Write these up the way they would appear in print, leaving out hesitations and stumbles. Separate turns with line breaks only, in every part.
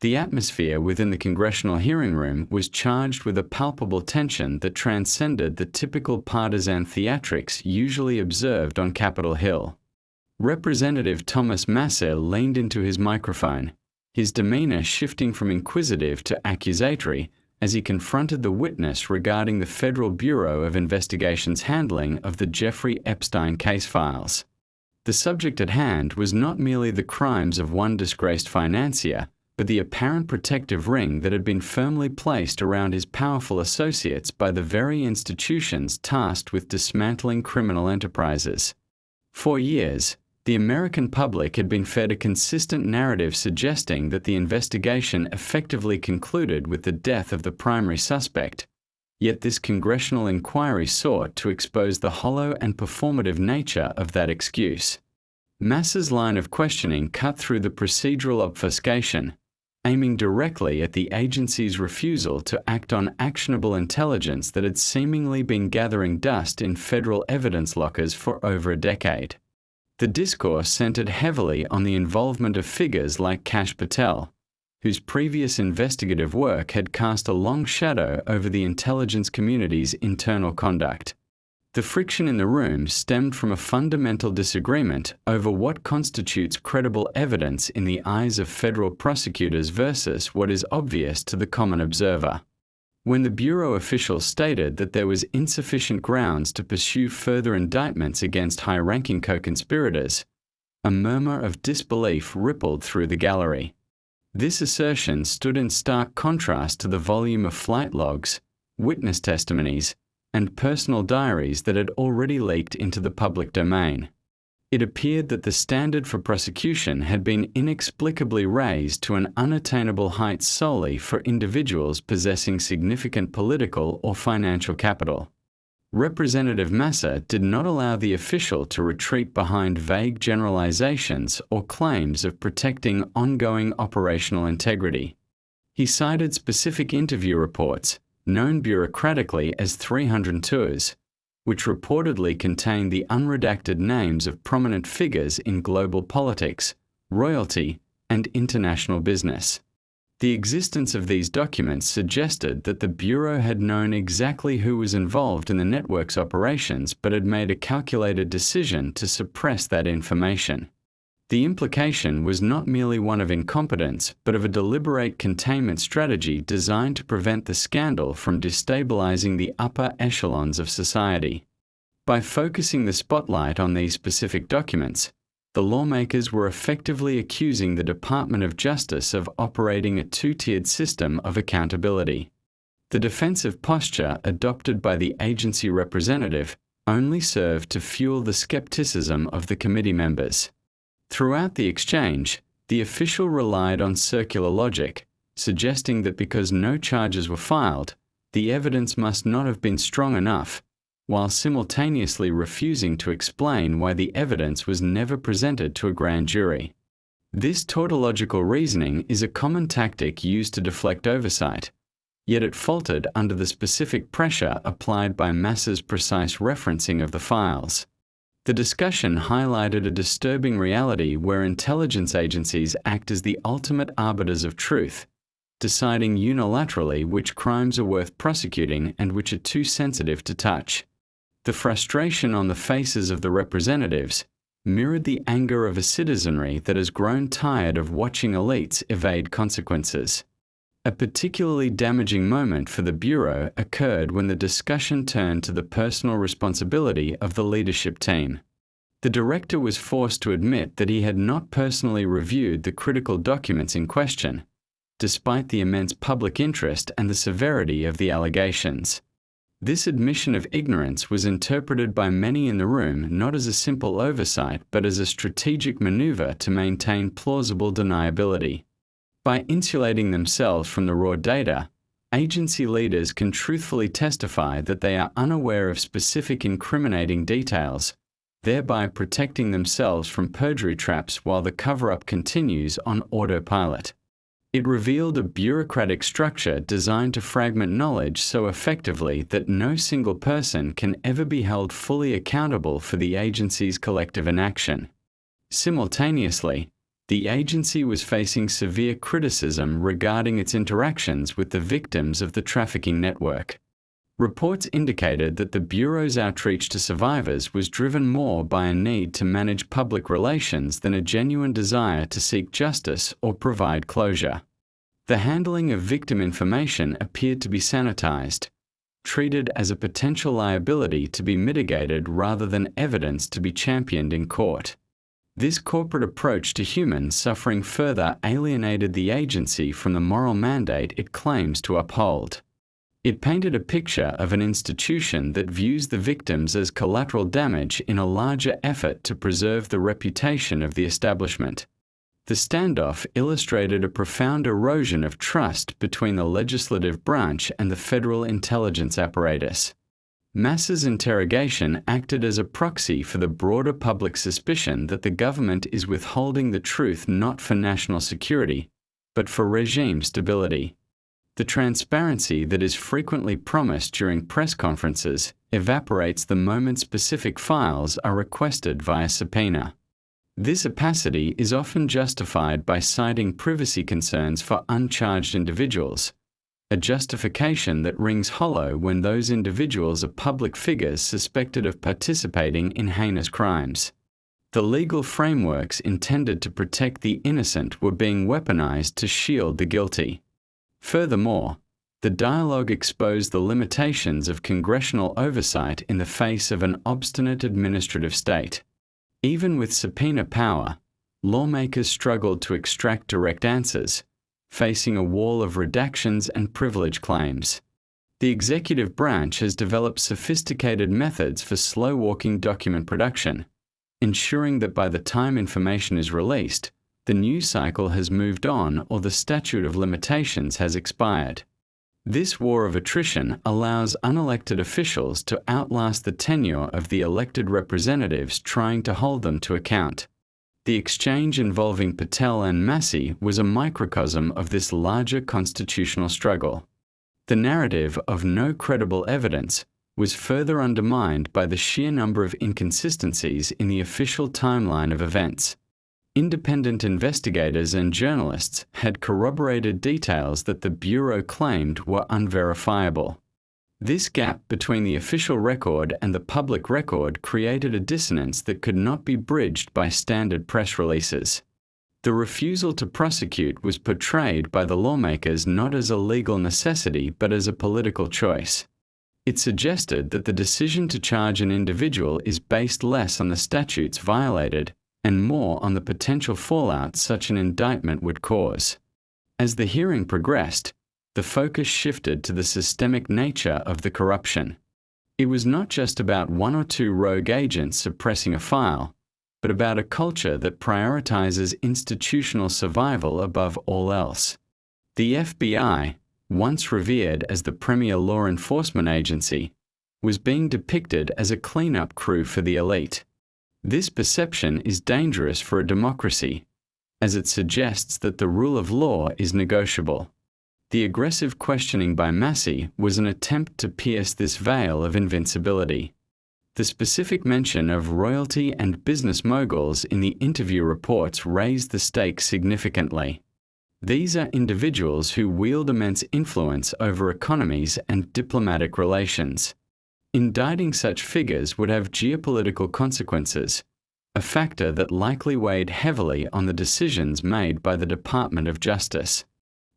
The atmosphere within the congressional hearing room was charged with a palpable tension that transcended the typical partisan theatrics usually observed on Capitol Hill. Representative Thomas Massie leaned into his microphone, his demeanor shifting from inquisitive to accusatory as he confronted the witness regarding the Federal Bureau of Investigation's handling of the Jeffrey Epstein case files. The subject at hand was not merely the crimes of one disgraced financier, but the apparent protective ring that had been firmly placed around his powerful associates by the very institutions tasked with dismantling criminal enterprises. For years, the American public had been fed a consistent narrative suggesting that the investigation effectively concluded with the death of the primary suspect, yet this congressional inquiry sought to expose the hollow and performative nature of that excuse. Massie's line of questioning cut through the procedural obfuscation, aiming directly at the agency's refusal to act on actionable intelligence that had seemingly been gathering dust in federal evidence lockers for over a decade. The discourse centered heavily on the involvement of figures like Kash Patel, whose previous investigative work had cast a long shadow over the intelligence community's internal conduct. The friction in the room stemmed from a fundamental disagreement over what constitutes credible evidence in the eyes of federal prosecutors versus what is obvious to the common observer. When the Bureau officials stated that there was insufficient grounds to pursue further indictments against high-ranking co-conspirators, a murmur of disbelief rippled through the gallery. This assertion stood in stark contrast to the volume of flight logs, witness testimonies, and personal diaries that had already leaked into the public domain. It appeared that the standard for prosecution had been inexplicably raised to an unattainable height solely for individuals possessing significant political or financial capital. Representative Massie did not allow the official to retreat behind vague generalizations or claims of protecting ongoing operational integrity. He cited specific interview reports, known bureaucratically as 302s, which reportedly contained the unredacted names of prominent figures in global politics, royalty, and international business. The existence of these documents suggested that the Bureau had known exactly who was involved in the network's operations but had made a calculated decision to suppress that information. The implication was not merely one of incompetence, but of a deliberate containment strategy designed to prevent the scandal from destabilizing the upper echelons of society. By focusing the spotlight on these specific documents, the lawmakers were effectively accusing the Department of Justice of operating a two-tiered system of accountability. The defensive posture adopted by the agency representative only served to fuel the skepticism of the committee members. Throughout the exchange, the official relied on circular logic, suggesting that because no charges were filed, the evidence must not have been strong enough, while simultaneously refusing to explain why the evidence was never presented to a grand jury. This tautological reasoning is a common tactic used to deflect oversight, yet it faltered under the specific pressure applied by Massie's precise referencing of the files. The discussion highlighted a disturbing reality where intelligence agencies act as the ultimate arbiters of truth, deciding unilaterally which crimes are worth prosecuting and which are too sensitive to touch. The frustration on the faces of the representatives mirrored the anger of a citizenry that has grown tired of watching elites evade consequences. A particularly damaging moment for the Bureau occurred when the discussion turned to the personal responsibility of the leadership team. The director was forced to admit that he had not personally reviewed the critical documents in question, despite the immense public interest and the severity of the allegations. This admission of ignorance was interpreted by many in the room not as a simple oversight but as a strategic maneuver to maintain plausible deniability. By insulating themselves from the raw data, agency leaders can truthfully testify that they are unaware of specific incriminating details, thereby protecting themselves from perjury traps while the cover-up continues on autopilot. It revealed a bureaucratic structure designed to fragment knowledge so effectively that no single person can ever be held fully accountable for the agency's collective inaction. Simultaneously, The agency was facing severe criticism regarding its interactions with the victims of the trafficking network. Reports indicated that the Bureau's outreach to survivors was driven more by a need to manage public relations than a genuine desire to seek justice or provide closure. The handling of victim information appeared to be sanitized, treated as a potential liability to be mitigated rather than evidence to be championed in court. This corporate approach to human suffering further alienated the agency from the moral mandate it claims to uphold. It painted a picture of an institution that views the victims as collateral damage in a larger effort to preserve the reputation of the establishment. The standoff illustrated a profound erosion of trust between the legislative branch and the federal intelligence apparatus. Massie's interrogation acted as a proxy for the broader public suspicion that the government is withholding the truth not for national security, but for regime stability. The transparency that is frequently promised during press conferences evaporates the moment specific files are requested via subpoena. This opacity is often justified by citing privacy concerns for uncharged individuals, a justification that rings hollow when those individuals are public figures suspected of participating in heinous crimes. The legal frameworks intended to protect the innocent were being weaponized to shield the guilty. Furthermore, the dialogue exposed the limitations of congressional oversight in the face of an obstinate administrative state. Even with subpoena power, lawmakers struggled to extract direct answers, facing a wall of redactions and privilege claims. The executive branch has developed sophisticated methods for slow-walking document production, ensuring that by the time information is released, the news cycle has moved on or the statute of limitations has expired. This war of attrition allows unelected officials to outlast the tenure of the elected representatives trying to hold them to account. The exchange involving Patel and Massie was a microcosm of this larger constitutional struggle. The narrative of no credible evidence was further undermined by the sheer number of inconsistencies in the official timeline of events. Independent investigators and journalists had corroborated details that the Bureau claimed were unverifiable. This gap between the official record and the public record created a dissonance that could not be bridged by standard press releases. The refusal to prosecute was portrayed by the lawmakers not as a legal necessity but as a political choice. It suggested that the decision to charge an individual is based less on the statutes violated and more on the potential fallout such an indictment would cause. As the hearing progressed, the focus shifted to the systemic nature of the corruption. It was not just about one or two rogue agents suppressing a file, but about a culture that prioritizes institutional survival above all else. The FBI, once revered as the premier law enforcement agency, was being depicted as a cleanup crew for the elite. This perception is dangerous for a democracy, as it suggests that the rule of law is negotiable. The aggressive questioning by Massie was an attempt to pierce this veil of invincibility. The specific mention of royalty and business moguls in the interview reports raised the stakes significantly. These are individuals who wield immense influence over economies and diplomatic relations. Indicting such figures would have geopolitical consequences, a factor that likely weighed heavily on the decisions made by the Department of Justice.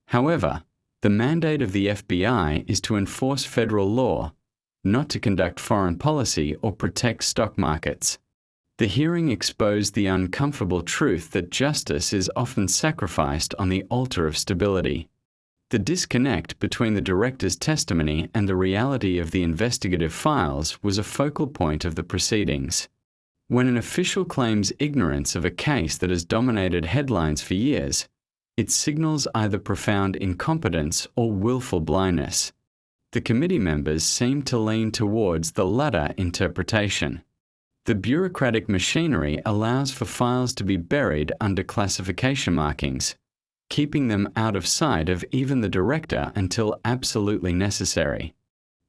However, the mandate of the FBI is to enforce federal law, not to conduct foreign policy or protect stock markets. The hearing exposed the uncomfortable truth that justice is often sacrificed on the altar of stability. The disconnect between the director's testimony and the reality of the investigative files was a focal point of the proceedings. When an official claims ignorance of a case that has dominated headlines for years, it signals either profound incompetence or willful blindness. The committee members seem to lean towards the latter interpretation. The bureaucratic machinery allows for files to be buried under classification markings, keeping them out of sight of even the director until absolutely necessary.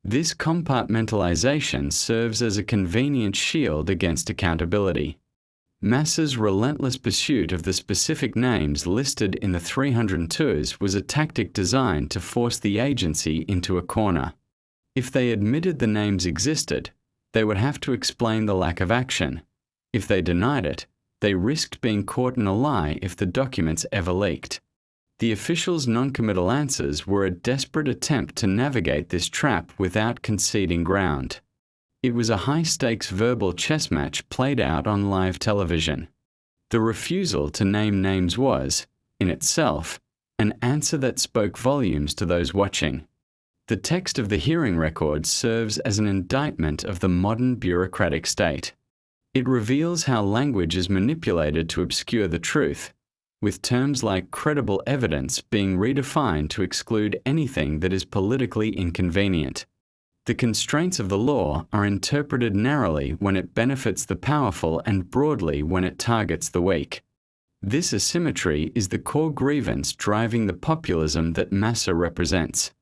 This compartmentalization serves as a convenient shield against accountability. Massie's relentless pursuit of the specific names listed in the 302s was a tactic designed to force the agency into a corner. If they admitted the names existed, they would have to explain the lack of action. If they denied it, they risked being caught in a lie if the documents ever leaked. The officials' non-committal answers were a desperate attempt to navigate this trap without conceding ground. It was a high-stakes verbal chess match played out on live television. The refusal to name names was, in itself, an answer that spoke volumes to those watching. The text of the hearing records serves as an indictment of the modern bureaucratic state. It reveals how language is manipulated to obscure the truth, with terms like credible evidence being redefined to exclude anything that is politically inconvenient. The constraints of the law are interpreted narrowly when it benefits the powerful and broadly when it targets the weak. This asymmetry is the core grievance driving the populism that Massie represents.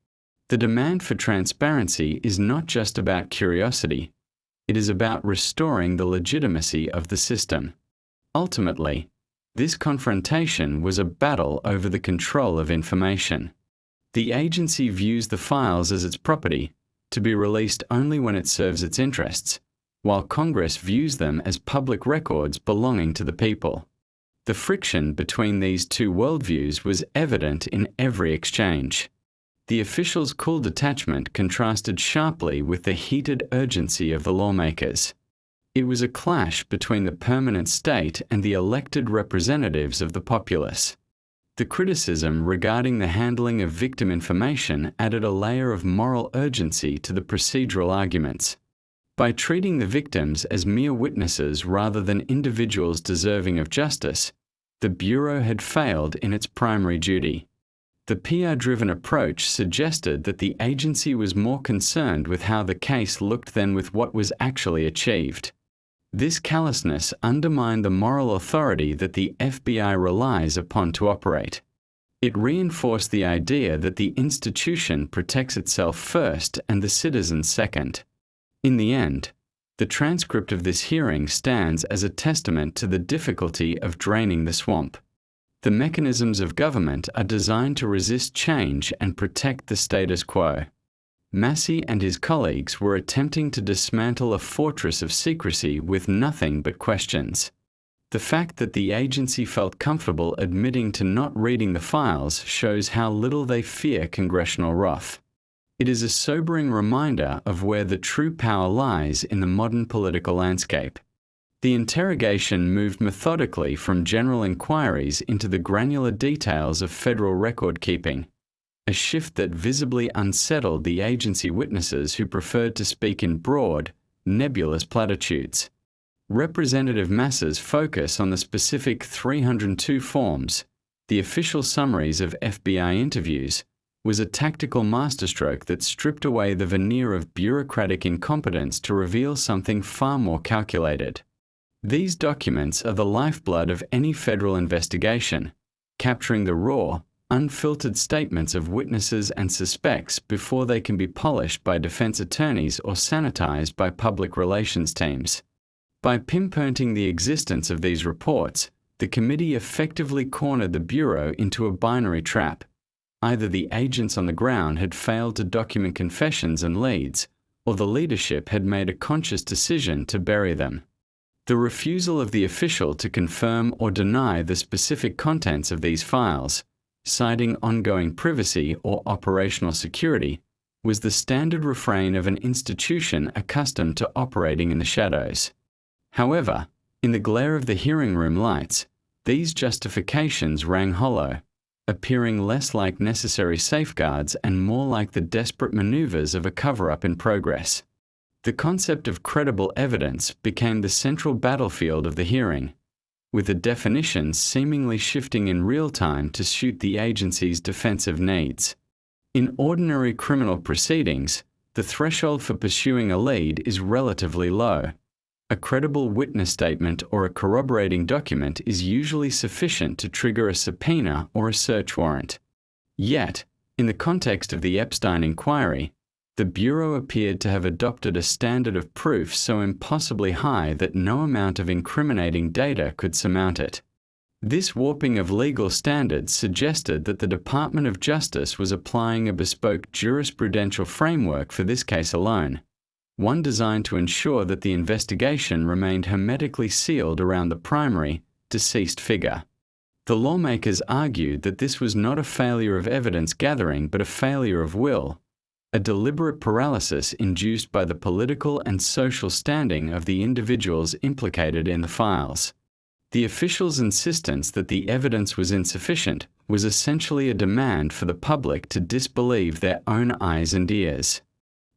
The demand for transparency is not just about curiosity. It is about restoring the legitimacy of the system. Ultimately, this confrontation was a battle over the control of information. The agency views the files as its property, to be released only when it serves its interests, while Congress views them as public records belonging to the people. The friction between these two worldviews was evident in every exchange. The officials' cool detachment contrasted sharply with the heated urgency of the lawmakers. It was a clash between the permanent state and the elected representatives of the populace. The criticism regarding the handling of victim information added a layer of moral urgency to the procedural arguments. By treating the victims as mere witnesses rather than individuals deserving of justice, the Bureau had failed in its primary duty. The PR-driven approach suggested that the agency was more concerned with how the case looked than with what was actually achieved. This callousness undermined the moral authority that the FBI relies upon to operate. It reinforced the idea that the institution protects itself first and the citizens second. In the end, the transcript of this hearing stands as a testament to the difficulty of draining the swamp. The mechanisms of government are designed to resist change and protect the status quo. Massie and his colleagues were attempting to dismantle a fortress of secrecy with nothing but questions. The fact that the agency felt comfortable admitting to not reading the files shows how little they fear congressional wrath. It is a sobering reminder of where the true power lies in the modern political landscape. The interrogation moved methodically from general inquiries into the granular details of federal record-keeping, a shift that visibly unsettled the agency witnesses who preferred to speak in broad, nebulous platitudes. Representative Massie's focus on the specific 302 forms, the official summaries of FBI interviews, was a tactical masterstroke that stripped away the veneer of bureaucratic incompetence to reveal something far more calculated. These documents are the lifeblood of any federal investigation, capturing the raw, unfiltered statements of witnesses and suspects before they can be polished by defense attorneys or sanitized by public relations teams. By pinpointing the existence of these reports, the committee effectively cornered the Bureau into a binary trap. Either the agents on the ground had failed to document confessions and leads, or the leadership had made a conscious decision to bury them. The refusal of the official to confirm or deny the specific contents of these files, citing ongoing privacy or operational security, was the standard refrain of an institution accustomed to operating in the shadows. However, in the glare of the hearing room lights, these justifications rang hollow, appearing less like necessary safeguards and more like the desperate maneuvers of a cover-up in progress. The concept of credible evidence became the central battlefield of the hearing, with the definitions seemingly shifting in real time to suit the agency's defensive needs. In ordinary criminal proceedings, the threshold for pursuing a lead is relatively low. A credible witness statement or a corroborating document is usually sufficient to trigger a subpoena or a search warrant. Yet, in the context of the Epstein inquiry, The Bureau appeared to have adopted a standard of proof so impossibly high that no amount of incriminating data could surmount it. This warping of legal standards suggested that the Department of Justice was applying a bespoke jurisprudential framework for this case alone, one designed to ensure that the investigation remained hermetically sealed around the primary, deceased figure. The lawmakers argued that this was not a failure of evidence gathering but a failure of will, a deliberate paralysis induced by the political and social standing of the individuals implicated in the files. The officials' insistence that the evidence was insufficient was essentially a demand for the public to disbelieve their own eyes and ears.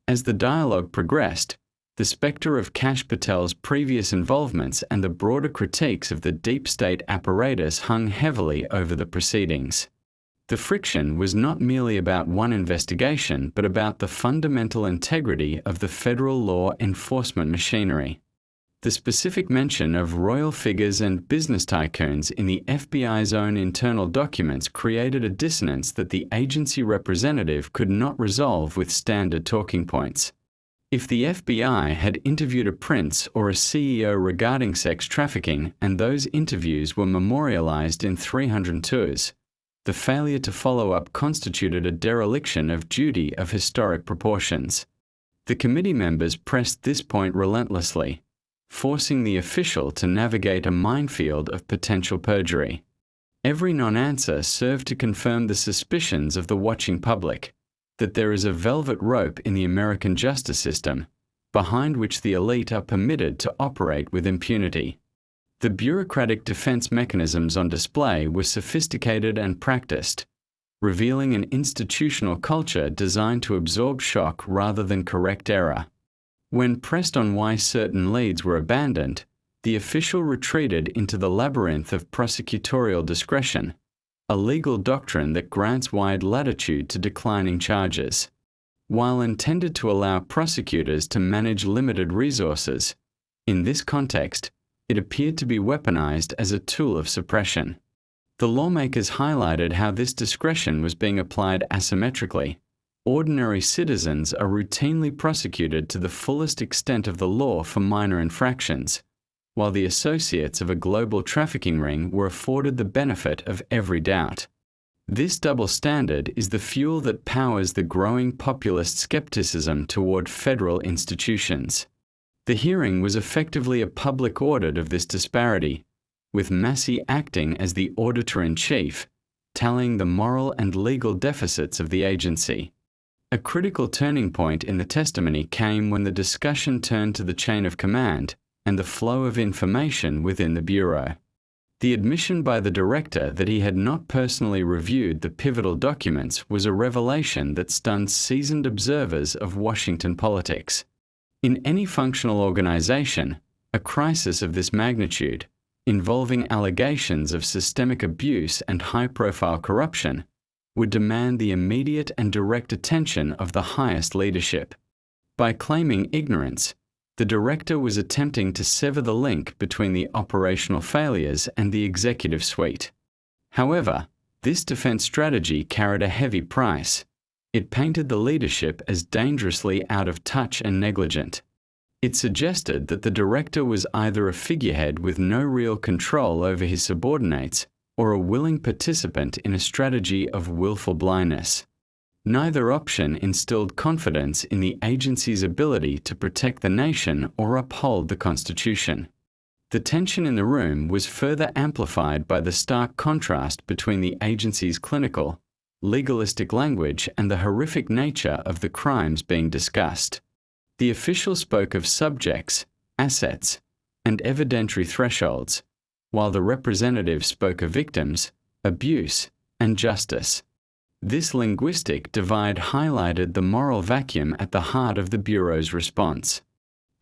As the dialogue progressed, the spectre of Kash Patel's previous involvements and the broader critiques of the deep state apparatus hung heavily over the proceedings. The friction was not merely about one investigation, but about the fundamental integrity of the federal law enforcement machinery. The specific mention of royal figures and business tycoons in the FBI's own internal documents created a dissonance that the agency representative could not resolve with standard talking points. If the FBI had interviewed a prince or a CEO regarding sex trafficking and those interviews were memorialized in 302s, the failure to follow up constituted a dereliction of duty of historic proportions. The committee members pressed this point relentlessly, forcing the official to navigate a minefield of potential perjury. Every non-answer served to confirm the suspicions of the watching public that there is a velvet rope in the American justice system, behind which the elite are permitted to operate with impunity. The bureaucratic defense mechanisms on display were sophisticated and practiced, revealing an institutional culture designed to absorb shock rather than correct error. When pressed on why certain leads were abandoned, the official retreated into the labyrinth of prosecutorial discretion, a legal doctrine that grants wide latitude to declining charges. While intended to allow prosecutors to manage limited resources, in this context, it appeared to be weaponized as a tool of suppression. The lawmakers highlighted how this discretion was being applied asymmetrically. Ordinary citizens are routinely prosecuted to the fullest extent of the law for minor infractions, while the associates of a global trafficking ring were afforded the benefit of every doubt. This double standard is the fuel that powers the growing populist skepticism toward federal institutions. The hearing was effectively a public audit of this disparity, with Massie acting as the auditor-in-chief, tallying the moral and legal deficits of the agency. A critical turning point in the testimony came when the discussion turned to the chain of command and the flow of information within the Bureau. The admission by the director that he had not personally reviewed the pivotal documents was a revelation that stunned seasoned observers of Washington politics. In any functional organization, a crisis of this magnitude, involving allegations of systemic abuse and high-profile corruption, would demand the immediate and direct attention of the highest leadership. By claiming ignorance, the director was attempting to sever the link between the operational failures and the executive suite. However, this defense strategy carried a heavy price. It painted the leadership as dangerously out of touch and negligent. It suggested that the director was either a figurehead with no real control over his subordinates or a willing participant in a strategy of willful blindness. Neither option instilled confidence in the agency's ability to protect the nation or uphold the Constitution. The tension in the room was further amplified by the stark contrast between the agency's clinical, legalistic language and the horrific nature of the crimes being discussed. The official spoke of subjects, assets, and evidentiary thresholds, while the representative spoke of victims, abuse, and justice. This linguistic divide highlighted the moral vacuum at the heart of the Bureau's response.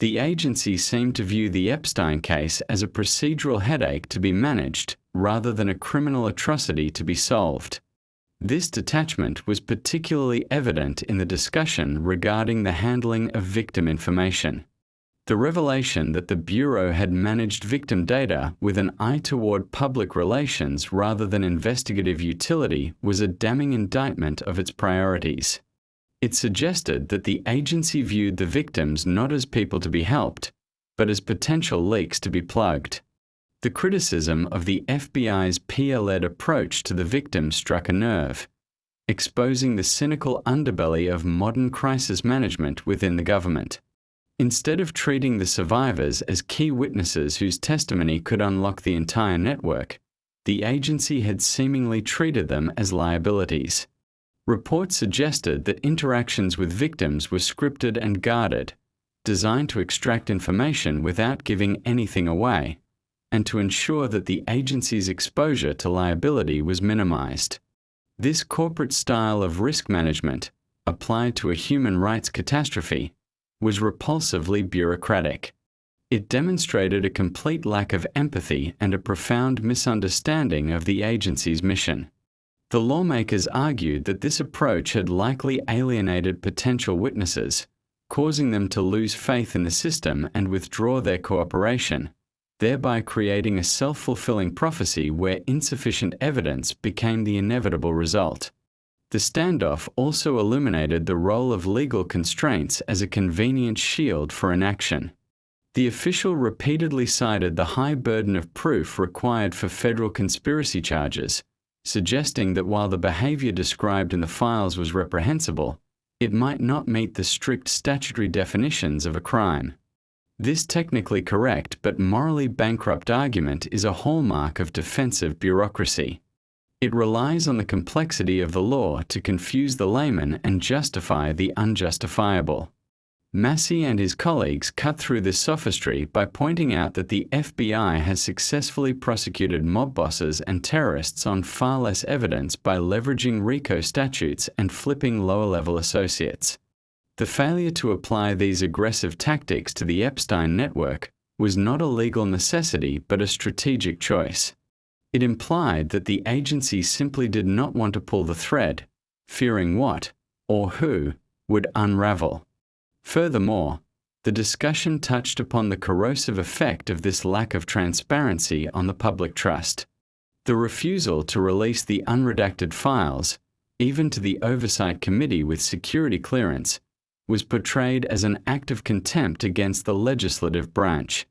The agency seemed to view the Epstein case as a procedural headache to be managed rather than a criminal atrocity to be solved. This detachment was particularly evident in the discussion regarding the handling of victim information. The revelation that the Bureau had managed victim data with an eye toward public relations rather than investigative utility was a damning indictment of its priorities. It suggested that the agency viewed the victims not as people to be helped, but as potential leaks to be plugged. The criticism of the FBI's peer-led approach to the victims struck a nerve, exposing the cynical underbelly of modern crisis management within the government. Instead of treating the survivors as key witnesses whose testimony could unlock the entire network, the agency had seemingly treated them as liabilities. Reports suggested that interactions with victims were scripted and guarded, designed to extract information without giving anything away, and to ensure that the agency's exposure to liability was minimized. This corporate style of risk management, applied to a human rights catastrophe, was repulsively bureaucratic. It demonstrated a complete lack of empathy and a profound misunderstanding of the agency's mission. The lawmakers argued that this approach had likely alienated potential witnesses, causing them to lose faith in the system and withdraw their cooperation, thereby creating a self-fulfilling prophecy where insufficient evidence became the inevitable result. The standoff also illuminated the role of legal constraints as a convenient shield for inaction. The official repeatedly cited the high burden of proof required for federal conspiracy charges, suggesting that while the behavior described in the files was reprehensible, it might not meet the strict statutory definitions of a crime. This technically correct but morally bankrupt argument is a hallmark of defensive bureaucracy. It relies on the complexity of the law to confuse the layman and justify the unjustifiable. Massie and his colleagues cut through this sophistry by pointing out that the FBI has successfully prosecuted mob bosses and terrorists on far less evidence by leveraging RICO statutes and flipping lower-level associates. The failure to apply these aggressive tactics to the Epstein network was not a legal necessity but a strategic choice. It implied that the agency simply did not want to pull the thread, fearing what, or who, would unravel. Furthermore, the discussion touched upon the corrosive effect of this lack of transparency on the public trust. The refusal to release the unredacted files, even to the Oversight Committee with security clearance, was portrayed as an act of contempt against the legislative branch.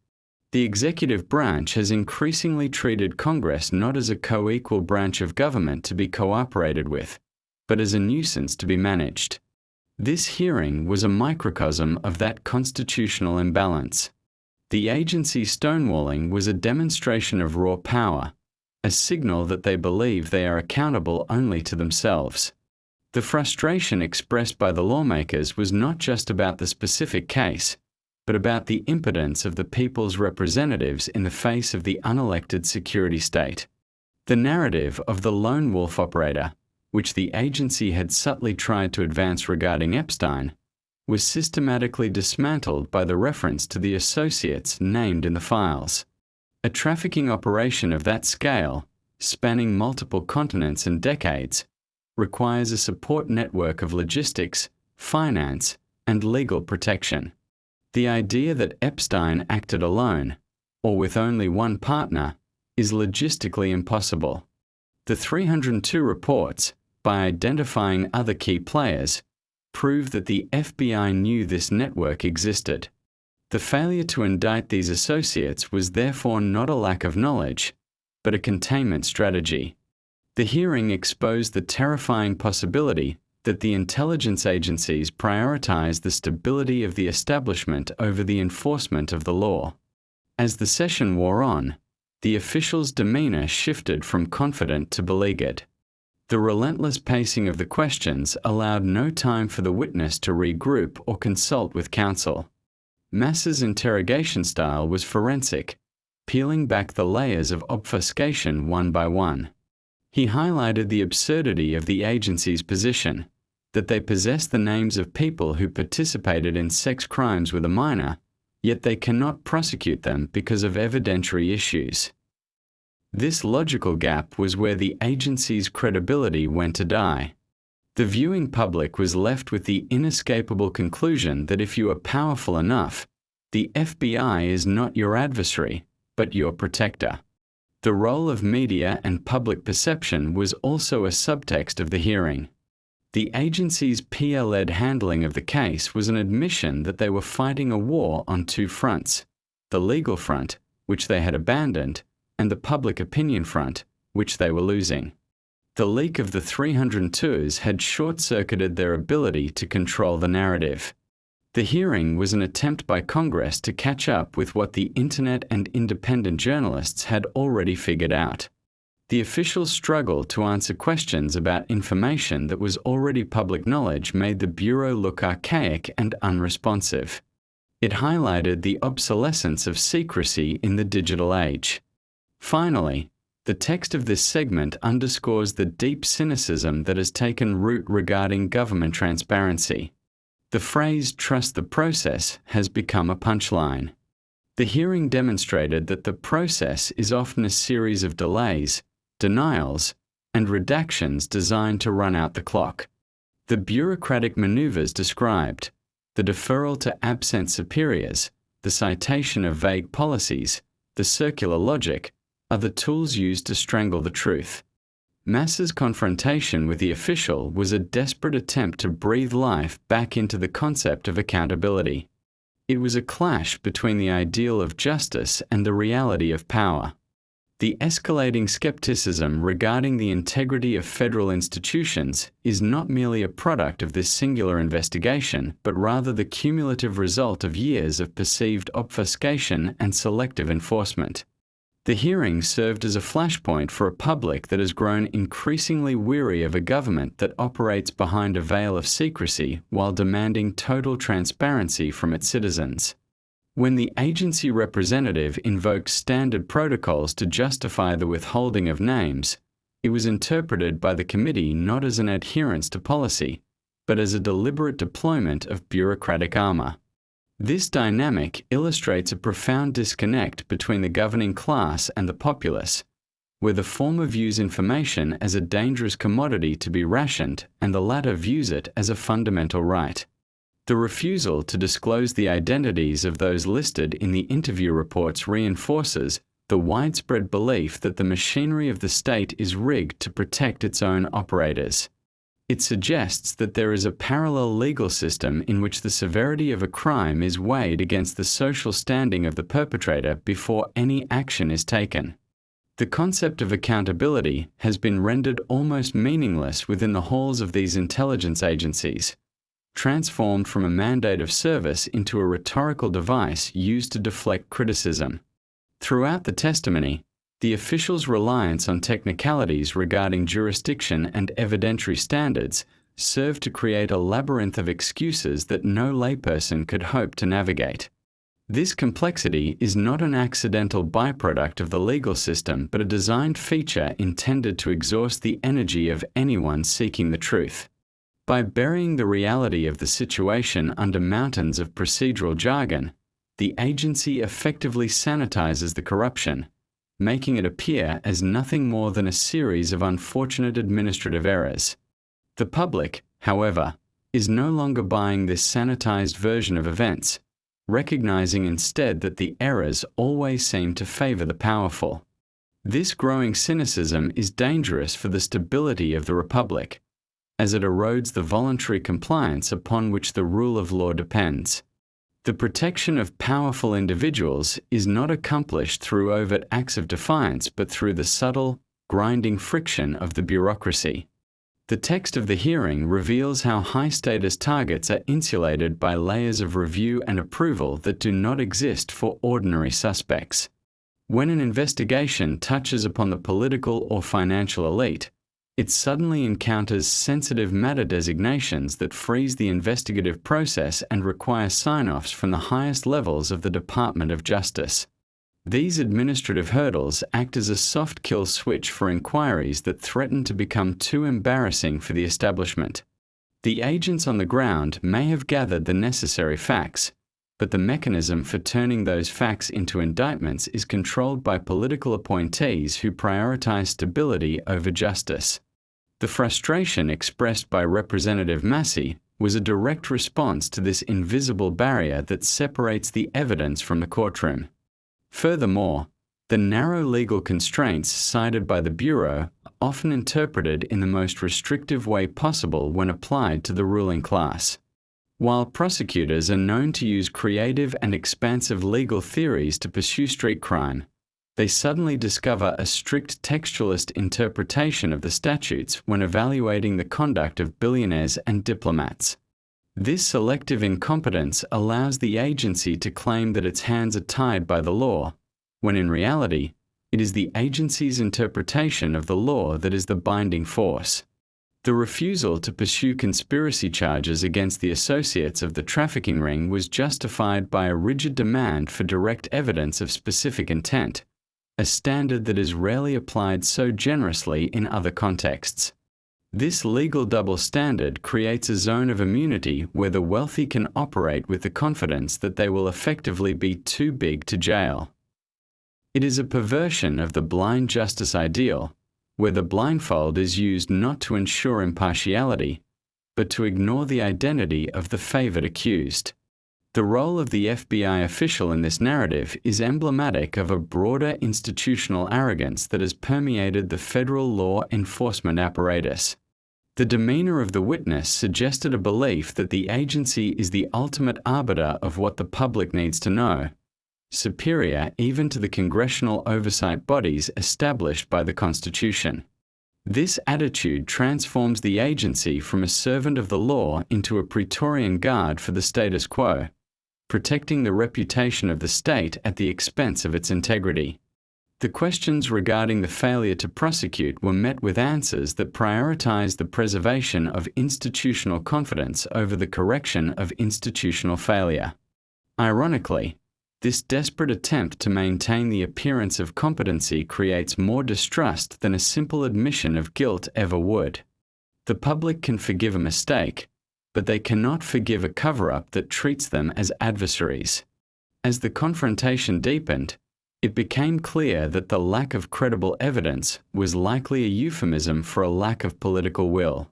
The executive branch has increasingly treated Congress not as a co-equal branch of government to be cooperated with, but as a nuisance to be managed. This hearing was a microcosm of that constitutional imbalance. The agency stonewalling was a demonstration of raw power, a signal that they believe they are accountable only to themselves. The frustration expressed by the lawmakers was not just about the specific case, but about the impotence of the people's representatives in the face of the unelected security state. The narrative of the lone wolf operator, which the agency had subtly tried to advance regarding Epstein, was systematically dismantled by the reference to the associates named in the files. A trafficking operation of that scale, spanning multiple continents and decades, requires a support network of logistics, finance, and legal protection. The idea that Epstein acted alone, or with only one partner, is logistically impossible. The 302 reports, by identifying other key players, prove that the FBI knew this network existed. The failure to indict these associates was therefore not a lack of knowledge, but a containment strategy. The hearing exposed the terrifying possibility that the intelligence agencies prioritize the stability of the establishment over the enforcement of the law. As the session wore on, the officials' demeanor shifted from confident to beleaguered. The relentless pacing of the questions allowed no time for the witness to regroup or consult with counsel. Mass's interrogation style was forensic, peeling back the layers of obfuscation one by one. He highlighted the absurdity of the agency's position, that they possess the names of people who participated in sex crimes with a minor, yet they cannot prosecute them because of evidentiary issues. This logical gap was where the agency's credibility went to die. The viewing public was left with the inescapable conclusion that if you are powerful enough, the FBI is not your adversary, but your protector. The role of media and public perception was also a subtext of the hearing. The agency's peer-led handling of the case was an admission that they were fighting a war on two fronts: the legal front, which they had abandoned, and the public opinion front, which they were losing. The leak of the 302s had short-circuited their ability to control the narrative. The hearing was an attempt by Congress to catch up with what the Internet and independent journalists had already figured out. The officials' struggle to answer questions about information that was already public knowledge made the Bureau look archaic and unresponsive. It highlighted the obsolescence of secrecy in the digital age. Finally, the text of this segment underscores the deep cynicism that has taken root regarding government transparency. The phrase "trust the process" has become a punchline. The hearing demonstrated that the process is often a series of delays, denials, and redactions designed to run out the clock. The bureaucratic maneuvers described, the deferral to absent superiors, the citation of vague policies, the circular logic, are the tools used to strangle the truth. Massie's confrontation with the official was a desperate attempt to breathe life back into the concept of accountability. It was a clash between the ideal of justice and the reality of power. The escalating skepticism regarding the integrity of federal institutions is not merely a product of this singular investigation, but rather the cumulative result of years of perceived obfuscation and selective enforcement. The hearing served as a flashpoint for a public that has grown increasingly weary of a government that operates behind a veil of secrecy while demanding total transparency from its citizens. When the agency representative invoked standard protocols to justify the withholding of names, it was interpreted by the committee not as an adherence to policy, but as a deliberate deployment of bureaucratic armor. This dynamic illustrates a profound disconnect between the governing class and the populace, where the former views information as a dangerous commodity to be rationed and the latter views it as a fundamental right. The refusal to disclose the identities of those listed in the interview reports reinforces the widespread belief that the machinery of the state is rigged to protect its own operators. It suggests that there is a parallel legal system in which the severity of a crime is weighed against the social standing of the perpetrator before any action is taken. The concept of accountability has been rendered almost meaningless within the halls of these intelligence agencies, transformed from a mandate of service into a rhetorical device used to deflect criticism. Throughout the testimony, the officials' reliance on technicalities regarding jurisdiction and evidentiary standards served to create a labyrinth of excuses that no layperson could hope to navigate. This complexity is not an accidental byproduct of the legal system, but a designed feature intended to exhaust the energy of anyone seeking the truth. By burying the reality of the situation under mountains of procedural jargon, the agency effectively sanitizes the corruption, making it appear as nothing more than a series of unfortunate administrative errors. The public, however, is no longer buying this sanitized version of events, recognizing instead that the errors always seem to favor the powerful. This growing cynicism is dangerous for the stability of the republic, as it erodes the voluntary compliance upon which the rule of law depends. The protection of powerful individuals is not accomplished through overt acts of defiance, but through the subtle, grinding friction of the bureaucracy. The text of the hearing reveals how high-status targets are insulated by layers of review and approval that do not exist for ordinary suspects. When an investigation touches upon the political or financial elite, it suddenly encounters sensitive matter designations that freeze the investigative process and require sign-offs from the highest levels of the Department of Justice. These administrative hurdles act as a soft kill switch for inquiries that threaten to become too embarrassing for the establishment. The agents on the ground may have gathered the necessary facts, but the mechanism for turning those facts into indictments is controlled by political appointees who prioritize stability over justice. The frustration expressed by Representative Massie was a direct response to this invisible barrier that separates the evidence from the courtroom. Furthermore, The narrow legal constraints cited by the Bureau are often interpreted in the most restrictive way possible when applied to the ruling class. While prosecutors are known to use creative and expansive legal theories to pursue street crime, they suddenly discover a strict textualist interpretation of the statutes when evaluating the conduct of billionaires and diplomats. This selective incompetence allows the agency to claim that its hands are tied by the law, when in reality, it is the agency's interpretation of the law that is the binding force. The refusal to pursue conspiracy charges against the associates of the trafficking ring was justified by a rigid demand for direct evidence of specific intent, a standard that is rarely applied so generously in other contexts. This legal double standard creates a zone of immunity where the wealthy can operate with the confidence that they will effectively be too big to jail. It is a perversion of the blind justice ideal, where the blindfold is used not to ensure impartiality, but to ignore the identity of the favored accused. The role of the FBI official in this narrative is emblematic of a broader institutional arrogance that has permeated the federal law enforcement apparatus. The demeanor of the witness suggested a belief that the agency is the ultimate arbiter of what the public needs to know, superior even to the congressional oversight bodies established by the Constitution. This attitude transforms the agency from a servant of the law into a Praetorian guard for the status quo, protecting the reputation of the state at the expense of its integrity. The questions regarding the failure to prosecute were met with answers that prioritized the preservation of institutional confidence over the correction of institutional failure. Ironically, this desperate attempt to maintain the appearance of competency creates more distrust than a simple admission of guilt ever would. The public can forgive a mistake, but they cannot forgive a cover-up that treats them as adversaries. As the confrontation deepened, it became clear that the lack of credible evidence was likely a euphemism for a lack of political will.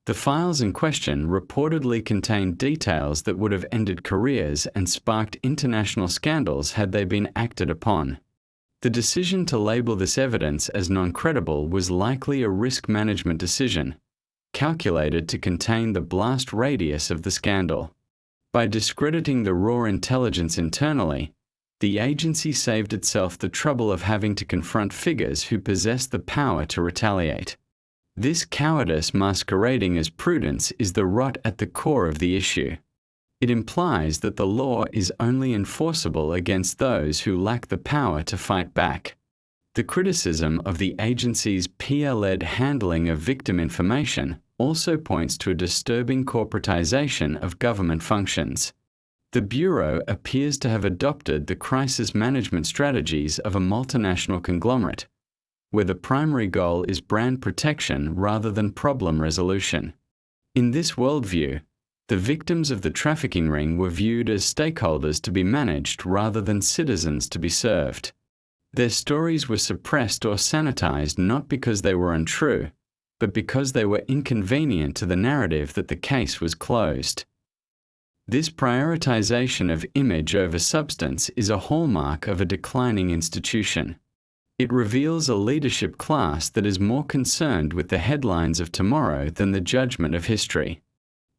The files in question reportedly contained details that would have ended careers and sparked international scandals had they been acted upon. The decision to label this evidence as non-credible was likely a risk management decision, calculated to contain the blast radius of the scandal. By discrediting the raw intelligence internally, the agency saved itself the trouble of having to confront figures who possess the power to retaliate. This cowardice masquerading as prudence is the rot at the core of the issue. It implies that the law is only enforceable against those who lack the power to fight back. The criticism of the agency's peer-led handling of victim information also points to a disturbing corporatization of government functions. The Bureau appears to have adopted the crisis management strategies of a multinational conglomerate, where the primary goal is brand protection rather than problem resolution. In this worldview, the victims of the trafficking ring were viewed as stakeholders to be managed rather than citizens to be served. Their stories were suppressed or sanitized not because they were untrue, but because they were inconvenient to the narrative that the case was closed. This prioritization of image over substance is a hallmark of a declining institution. It reveals a leadership class that is more concerned with the headlines of tomorrow than the judgment of history.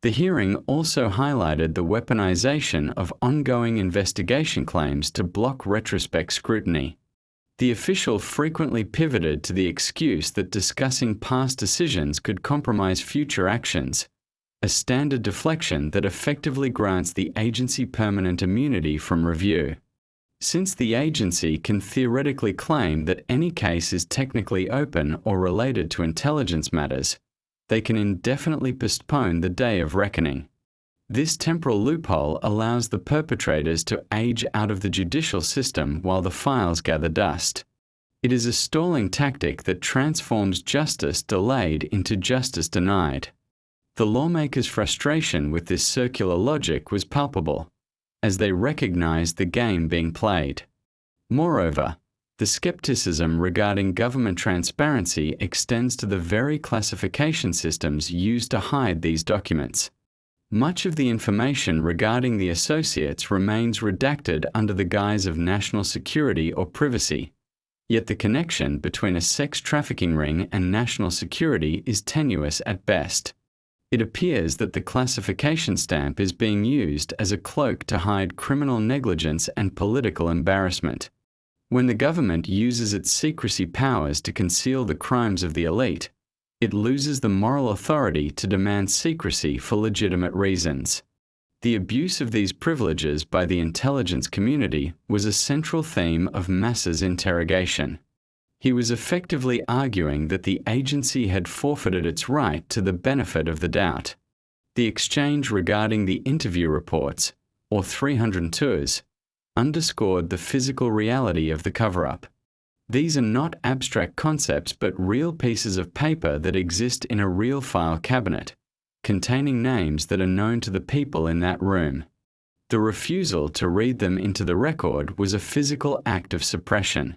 The hearing also highlighted the weaponization of ongoing investigation claims to block retrospect scrutiny. The official frequently pivoted to the excuse that discussing past decisions could compromise future actions, a standard deflection that effectively grants the agency permanent immunity from review. Since the agency can theoretically claim that any case is technically open or related to intelligence matters, they can indefinitely postpone the day of reckoning. This temporal loophole allows the perpetrators to age out of the judicial system while the files gather dust. It is a stalling tactic that transforms justice delayed into justice denied. The lawmakers' frustration with this circular logic was palpable, as they recognized the game being played. Moreover, the skepticism regarding government transparency extends to the very classification systems used to hide these documents. Much of the information regarding the associates remains redacted under the guise of national security or privacy, Yet the connection between a sex trafficking ring and national security is tenuous at best. It appears that the classification stamp is being used as a cloak to hide criminal negligence and political embarrassment. When the government uses its secrecy powers to conceal the crimes of the elite, it loses the moral authority to demand secrecy for legitimate reasons. The abuse of these privileges by the intelligence community was a central theme of Massie's interrogation. He was effectively arguing that the agency had forfeited its right to the benefit of the doubt. The exchange regarding the interview reports, or 302s, underscored the physical reality of the cover-up. These are not abstract concepts but real pieces of paper that exist in a real file cabinet, containing names that are known to the people in that room. The refusal to read them into the record was a physical act of suppression.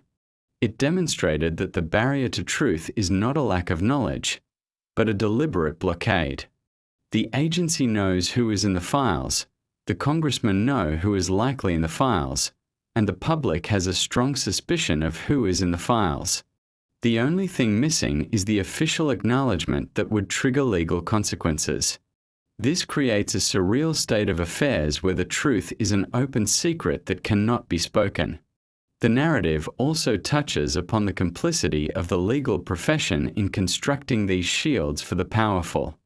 It demonstrated that the barrier to truth is not a lack of knowledge, but a deliberate blockade. The agency knows who is in the files, the congressmen know who is likely in the files, and the public has a strong suspicion of who is in the files. The only thing missing is the official acknowledgement that would trigger legal consequences. This creates a surreal state of affairs where the truth is an open secret that cannot be spoken. The narrative also touches upon the complicity of the legal profession in constructing these shields for the powerful.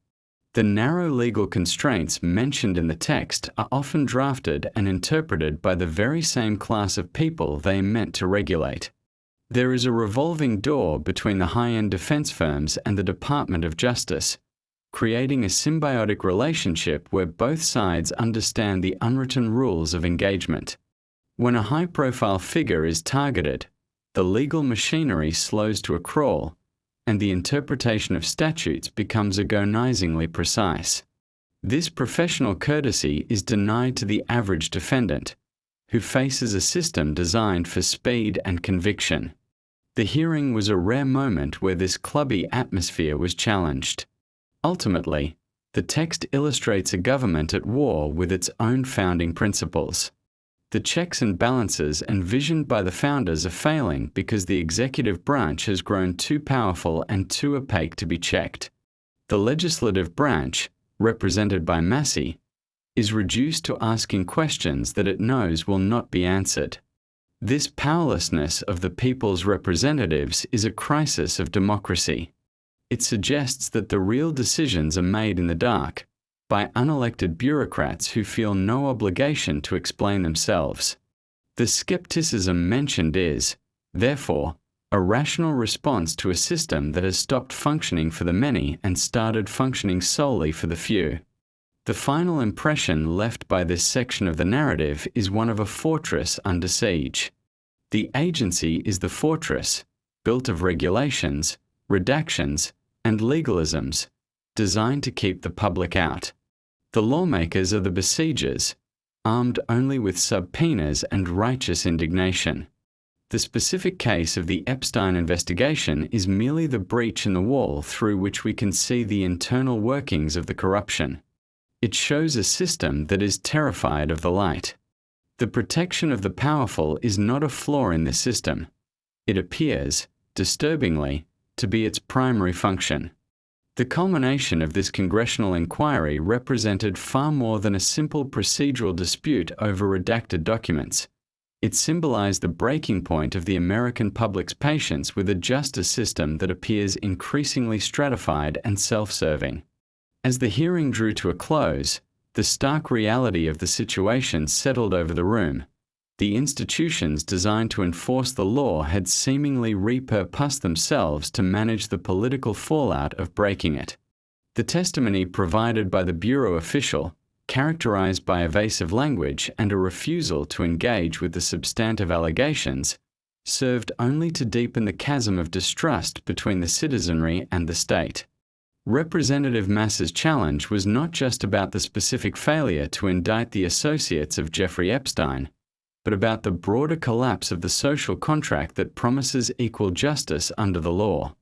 The narrow legal constraints mentioned in the text are often drafted and interpreted by the very same class of people they meant to regulate. There is a revolving door between the high-end defense firms and the Department of Justice, creating a symbiotic relationship where both sides understand the unwritten rules of engagement. When a high-profile figure is targeted, the legal machinery slows to a crawl, and the interpretation of statutes becomes agonizingly precise. This professional courtesy is denied to the average defendant, who faces a system designed for speed and conviction. The hearing was a rare moment where this clubby atmosphere was challenged. Ultimately, the text illustrates a government at war with its own founding principles. The checks and balances envisioned by the founders are failing because the executive branch has grown too powerful and too opaque to be checked. The legislative branch, represented by Massie, is reduced to asking questions that it knows will not be answered. This powerlessness of the people's representatives is a crisis of democracy. It suggests that the real decisions are made in the dark, by unelected bureaucrats who feel no obligation to explain themselves. The skepticism mentioned is, therefore, a rational response to a system that has stopped functioning for the many and started functioning solely for the few. The final impression left by this section of the narrative is one of a fortress under siege. The agency is the fortress, built of regulations, redactions, and legalisms, designed to keep the public out. The lawmakers are the besiegers, armed only with subpoenas and righteous indignation. The specific case of the Epstein investigation is merely the breach in the wall through which we can see the internal workings of the corruption. It shows a system that is terrified of the light. The protection of the powerful is not a flaw in this system. It appears, disturbingly, to be its primary function. The culmination of this congressional inquiry represented far more than a simple procedural dispute over redacted documents. It symbolized the breaking point of the American public's patience with a justice system that appears increasingly stratified and self-serving. As the hearing drew to a close, the stark reality of the situation settled over the room. The institutions designed to enforce the law had seemingly repurposed themselves to manage the political fallout of breaking it. The testimony provided by the Bureau official, characterized by evasive language and a refusal to engage with the substantive allegations, served only to deepen the chasm of distrust between the citizenry and the state. Representative Massie's challenge was not just about the specific failure to indict the associates of Jeffrey Epstein, but about the broader collapse of the social contract that promises equal justice under the law.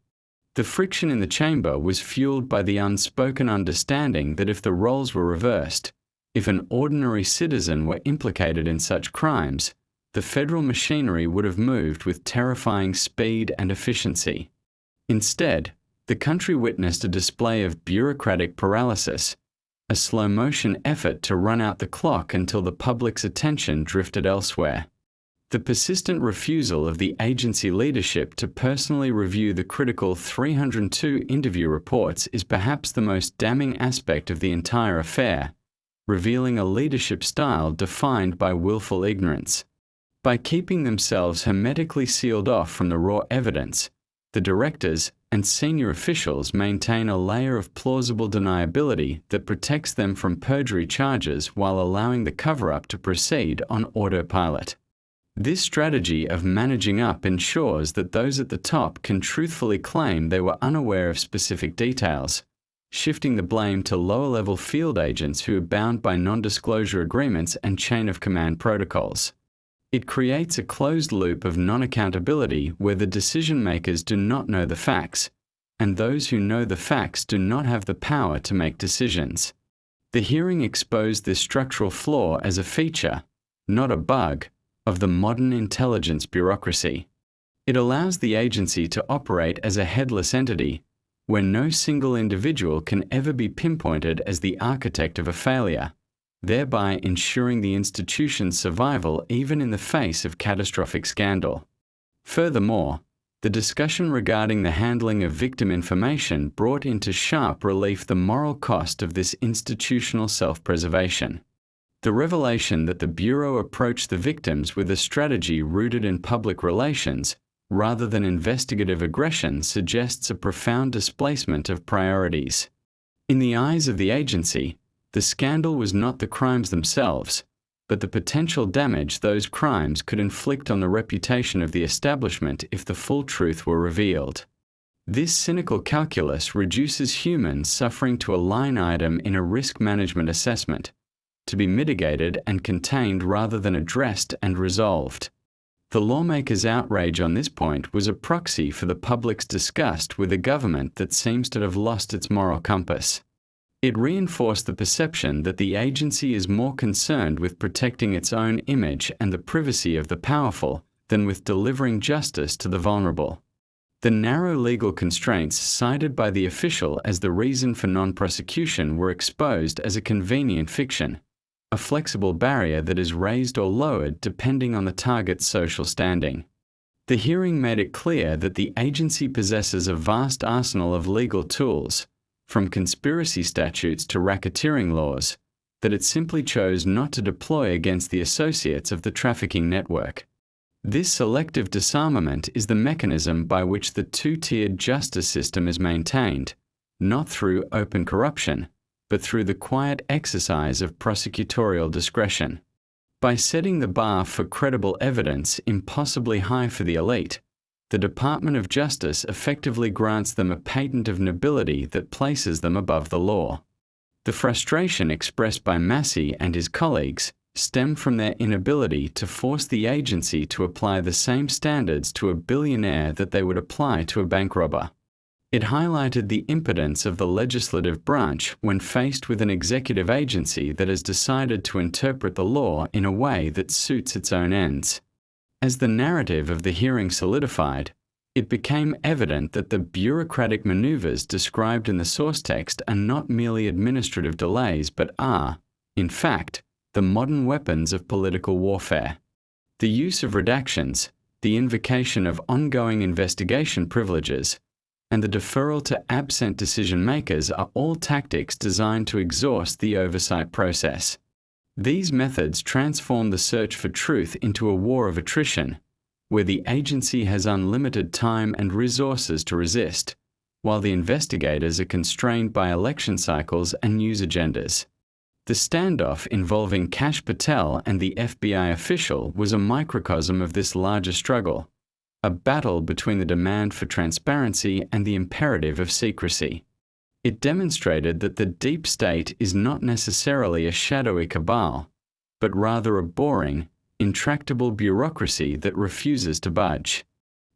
The friction in the chamber was fueled by the unspoken understanding that if the roles were reversed, if an ordinary citizen were implicated in such crimes, the federal machinery would have moved with terrifying speed and efficiency. Instead, the country witnessed a display of bureaucratic paralysis, a slow-motion effort to run out the clock until the public's attention drifted elsewhere. The persistent refusal of the agency leadership to personally review the critical 302 interview reports is perhaps the most damning aspect of the entire affair, revealing a leadership style defined by willful ignorance. By keeping themselves hermetically sealed off from the raw evidence, the directors and senior officials maintain a layer of plausible deniability that protects them from perjury charges while allowing the cover-up to proceed on autopilot. This strategy of managing up ensures that those at the top can truthfully claim they were unaware of specific details, shifting the blame to lower-level field agents who are bound by non-disclosure agreements and chain-of-command protocols. It creates a closed loop of non-accountability where the decision-makers do not know the facts, and those who know the facts do not have the power to make decisions. The hearing exposed this structural flaw as a feature, not a bug, of the modern intelligence bureaucracy. It allows the agency to operate as a headless entity, where no single individual can ever be pinpointed as the architect of a failure, thereby ensuring the institution's survival even in the face of catastrophic scandal. Furthermore, the discussion regarding the handling of victim information brought into sharp relief the moral cost of this institutional self-preservation. The revelation that the Bureau approached the victims with a strategy rooted in public relations rather than investigative aggression suggests a profound displacement of priorities. In the eyes of the agency, the scandal was not the crimes themselves, but the potential damage those crimes could inflict on the reputation of the establishment if the full truth were revealed. This cynical calculus reduces human suffering to a line item in a risk management assessment, to be mitigated and contained rather than addressed and resolved. The lawmakers' outrage on this point was a proxy for the public's disgust with a government that seems to have lost its moral compass. It reinforced the perception that the agency is more concerned with protecting its own image and the privacy of the powerful than with delivering justice to the vulnerable. The narrow legal constraints cited by the official as the reason for non-prosecution were exposed as a convenient fiction, a flexible barrier that is raised or lowered depending on the target's social standing. The hearing made it clear that the agency possesses a vast arsenal of legal tools, from conspiracy statutes to racketeering laws, that it simply chose not to deploy against the associates of the trafficking network. This selective disarmament is the mechanism by which the two-tiered justice system is maintained, not through open corruption, but through the quiet exercise of prosecutorial discretion. By setting the bar for credible evidence impossibly high for the elite, the Department of Justice effectively grants them a patent of nobility that places them above the law. The frustration expressed by Massie and his colleagues stemmed from their inability to force the agency to apply the same standards to a billionaire that they would apply to a bank robber. It highlighted the impotence of the legislative branch when faced with an executive agency that has decided to interpret the law in a way that suits its own ends. As the narrative of the hearing solidified, it became evident that the bureaucratic maneuvers described in the source text are not merely administrative delays but are, in fact, the modern weapons of political warfare. The use of redactions, the invocation of ongoing investigation privileges, and the deferral to absent decision-makers are all tactics designed to exhaust the oversight process. These methods transform the search for truth into a war of attrition, where the agency has unlimited time and resources to resist, while the investigators are constrained by election cycles and news agendas. The standoff involving Kash Patel and the FBI official was a microcosm of this larger struggle, a battle between the demand for transparency and the imperative of secrecy. It demonstrated that the deep state is not necessarily a shadowy cabal, but rather a boring, intractable bureaucracy that refuses to budge.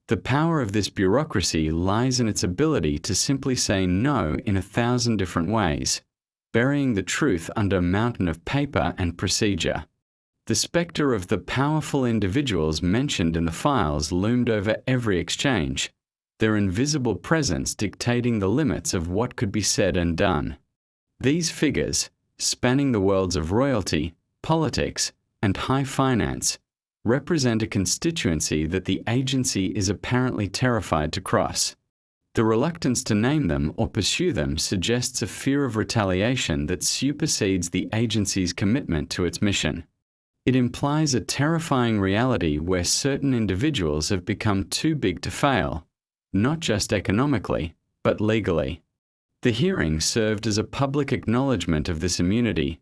The power of this bureaucracy lies in its ability to simply say no in 1,000 different ways, burying the truth under a mountain of paper and procedure. The specter of the powerful individuals mentioned in the files loomed over every exchange, their invisible presence dictating the limits of what could be said and done. These figures, spanning the worlds of royalty, politics, and high finance, represent a constituency that the agency is apparently terrified to cross. The reluctance to name them or pursue them suggests a fear of retaliation that supersedes the agency's commitment to its mission. It implies a terrifying reality where certain individuals have become too big to fail, not just economically, but legally. The hearing served as a public acknowledgement of this immunity,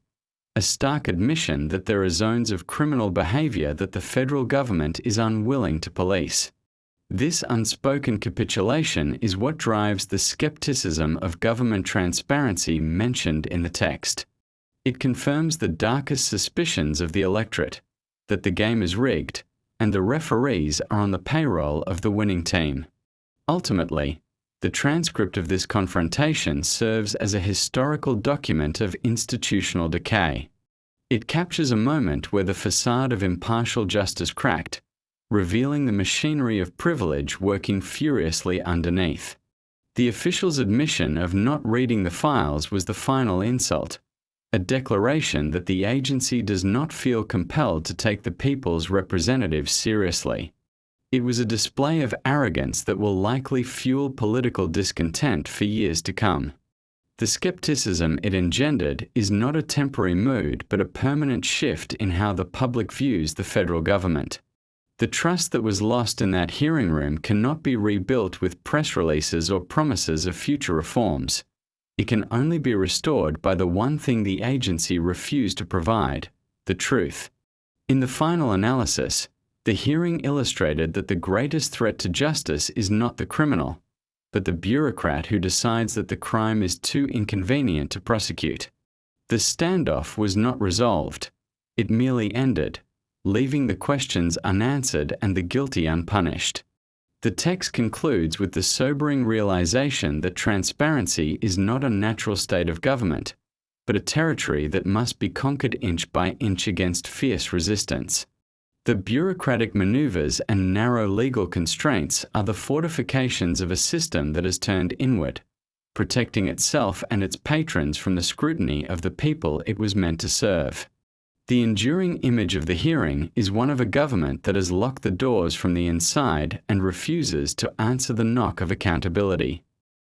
a stark admission that there are zones of criminal behavior that the federal government is unwilling to police. This unspoken capitulation is what drives the skepticism of government transparency mentioned in the text. It confirms the darkest suspicions of the electorate, that the game is rigged, and the referees are on the payroll of the winning team. Ultimately, the transcript of this confrontation serves as a historical document of institutional decay. It captures a moment where the facade of impartial justice cracked, revealing the machinery of privilege working furiously underneath. The official's admission of not reading the files was the final insult, a declaration that the agency does not feel compelled to take the people's representatives seriously. It was a display of arrogance that will likely fuel political discontent for years to come. The skepticism it engendered is not a temporary mood but a permanent shift in how the public views the federal government. The trust that was lost in that hearing room cannot be rebuilt with press releases or promises of future reforms. It can only be restored by the one thing the agency refused to provide: the truth. In the final analysis, the hearing illustrated that the greatest threat to justice is not the criminal, but the bureaucrat who decides that the crime is too inconvenient to prosecute. The standoff was not resolved. It merely ended, leaving the questions unanswered and the guilty unpunished. The text concludes with the sobering realization that transparency is not a natural state of government, but a territory that must be conquered inch by inch against fierce resistance. The bureaucratic maneuvers and narrow legal constraints are the fortifications of a system that has turned inward, protecting itself and its patrons from the scrutiny of the people it was meant to serve. The enduring image of the hearing is one of a government that has locked the doors from the inside and refuses to answer the knock of accountability.